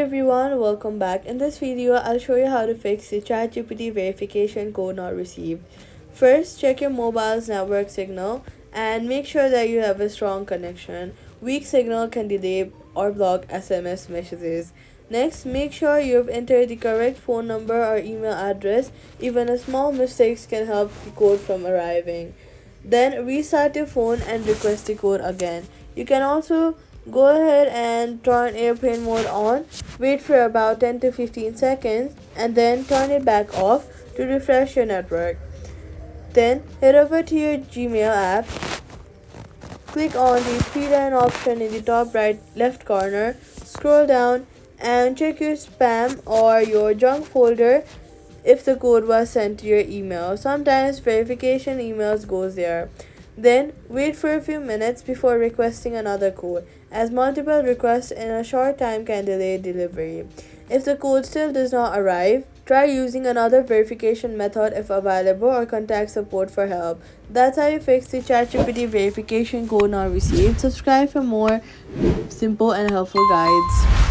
everyone, welcome back. In this video, I'll show you how to fix the ChatGPT verification code not received. First, check your mobile's network signal and make sure that you have a strong connection. Weak signal can delay or block SMS messages. Next, make sure you've entered the correct phone number or email address. Even a small mistakes can help the code from arriving. Then restart your phone and request the code again. You can also go ahead and turn airplane mode on, wait for about 10 to 15 seconds, and then turn it back off to refresh your network. Then head over to your Gmail app, click on the three-line option in the top right left corner, scroll down and check your spam or your junk folder if the code was sent to your email. Sometimes verification emails goes there. Then wait for a few minutes before requesting another code, as multiple requests in a short time can delay delivery. If the code still does not arrive, try using another verification method if available or contact support for help. That's how you fix the ChatGPT verification code not received. Subscribe for more simple and helpful guides.